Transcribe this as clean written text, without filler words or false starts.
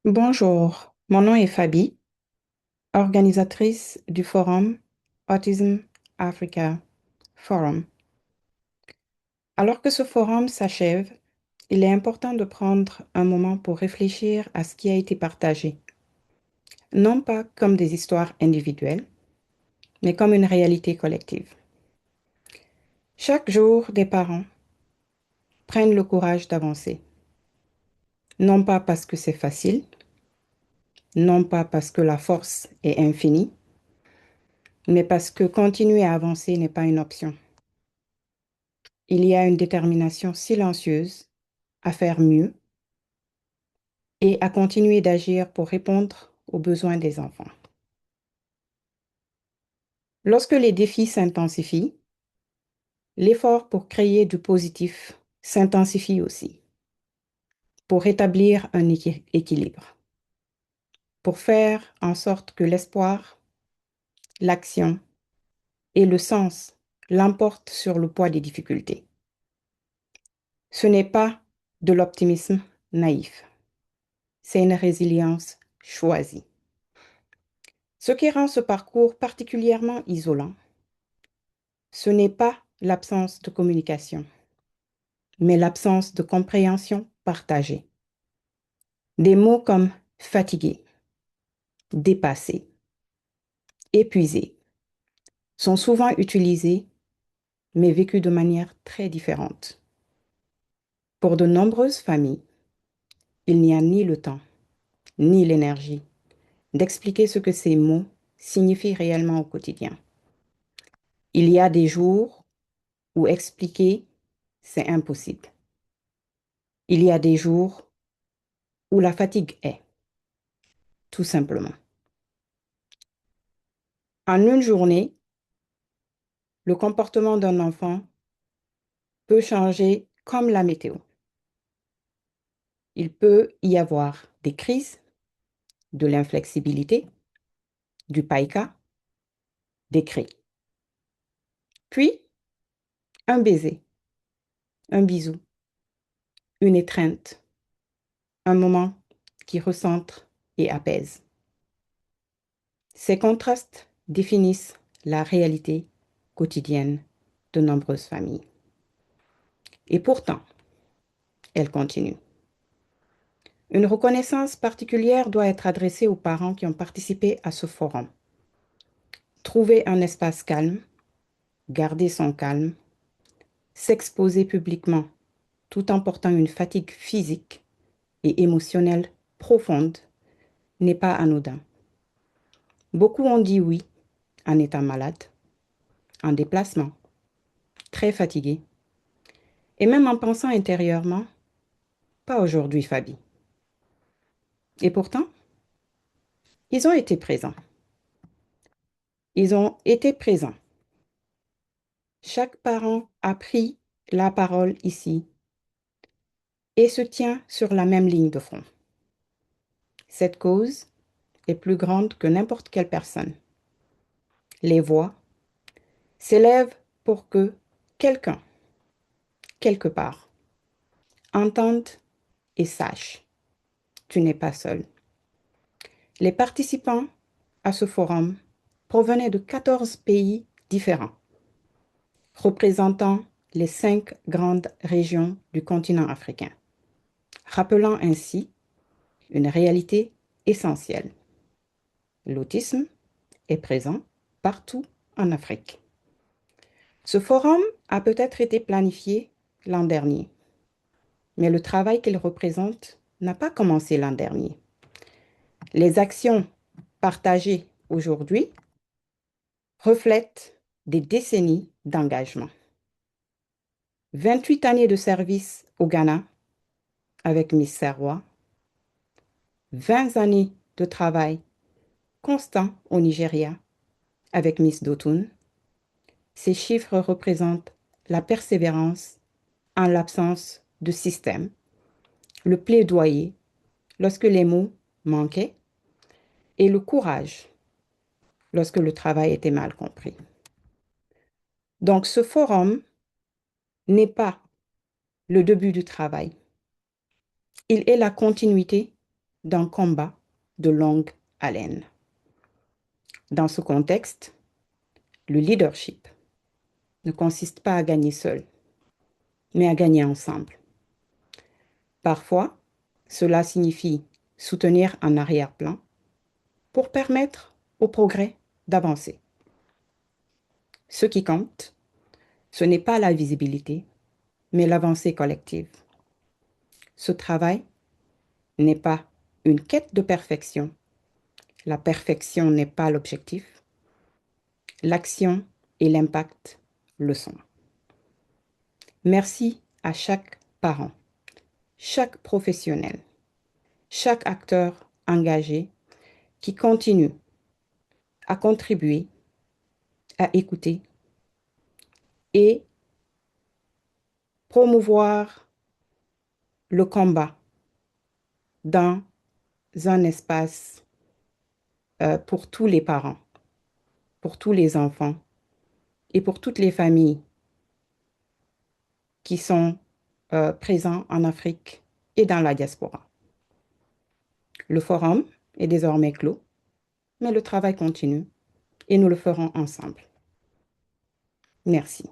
Bonjour, mon nom est Fabi, organisatrice du forum Autism Africa Forum. Alors que ce forum s'achève, il est important de prendre un moment pour réfléchir à ce qui a été partagé, non pas comme des histoires individuelles, mais comme une réalité collective. Chaque jour, des parents prennent le courage d'avancer, non pas parce que c'est facile, non pas parce que la force est infinie, mais parce que continuer à avancer n'est pas une option. Il y a une détermination silencieuse à faire mieux et à continuer d'agir pour répondre aux besoins des enfants. Lorsque les défis s'intensifient, l'effort pour créer du positif s'intensifie aussi, pour rétablir un équilibre, pour faire en sorte que l'espoir, l'action et le sens l'emportent sur le poids des difficultés. Ce n'est pas de l'optimisme naïf, c'est une résilience choisie. Ce qui rend ce parcours particulièrement isolant, ce n'est pas l'absence de communication, mais l'absence de compréhension partagée. Des mots comme fatigué, dépassé, épuisé sont souvent utilisés, mais vécus de manière très différente. Pour de nombreuses familles, il n'y a ni le temps, ni l'énergie d'expliquer ce que ces mots signifient réellement au quotidien. Il y a des jours où expliquer, c'est impossible. Il y a des jours où la fatigue est, tout simplement. En une journée, le comportement d'un enfant peut changer comme la météo. Il peut y avoir des crises, de l'inflexibilité, du païka, des cris. Puis, un baiser, un bisou, une étreinte, un moment qui recentre et apaise. Ces contrastes définissent la réalité quotidienne de nombreuses familles. Et pourtant, elles continuent. Une reconnaissance particulière doit être adressée aux parents qui ont participé à ce forum. Trouver un espace calme, garder son calme, s'exposer publiquement tout en portant une fatigue physique et émotionnelle profonde n'est pas anodin. Beaucoup ont dit oui en étant malade, en déplacement, très fatigué, et même en pensant intérieurement, pas aujourd'hui, Fabi. Et pourtant, ils ont été présents. Ils ont été présents. Chaque parent a pris la parole ici et se tient sur la même ligne de front. Cette cause est plus grande que n'importe quelle personne. Les voix s'élèvent pour que quelqu'un, quelque part, entende et sache, tu n'es pas seul. Les participants à ce forum provenaient de 14 pays différents, représentant les 5 grandes régions du continent africain, rappelant ainsi une réalité essentielle. L'autisme est présent partout en Afrique. Ce forum a peut-être été planifié l'an dernier, mais le travail qu'il représente n'a pas commencé l'an dernier. Les actions partagées aujourd'hui reflètent des décennies d'engagement. 28 années de service au Ghana avec Miss Serrois, 20 années de travail constant au Nigeria avec Miss Dotun. Ces chiffres représentent la persévérance en l'absence de système, le plaidoyer lorsque les mots manquaient et le courage lorsque le travail était mal compris. Donc ce forum n'est pas le début du travail. Il est la continuité d'un combat de longue haleine. Dans ce contexte, le leadership ne consiste pas à gagner seul, mais à gagner ensemble. Parfois, cela signifie soutenir en arrière-plan pour permettre au progrès d'avancer. Ce qui compte, ce n'est pas la visibilité, mais l'avancée collective. Ce travail n'est pas une quête de perfection. La perfection n'est pas l'objectif. L'action et l'impact le sont. Merci à chaque parent, chaque professionnel, chaque acteur engagé qui continue à contribuer, à écouter et promouvoir le combat dans un espace pour tous les parents, pour tous les enfants et pour toutes les familles qui sont présents en Afrique et dans la diaspora. Le forum est désormais clos, mais le travail continue et nous le ferons ensemble. Merci.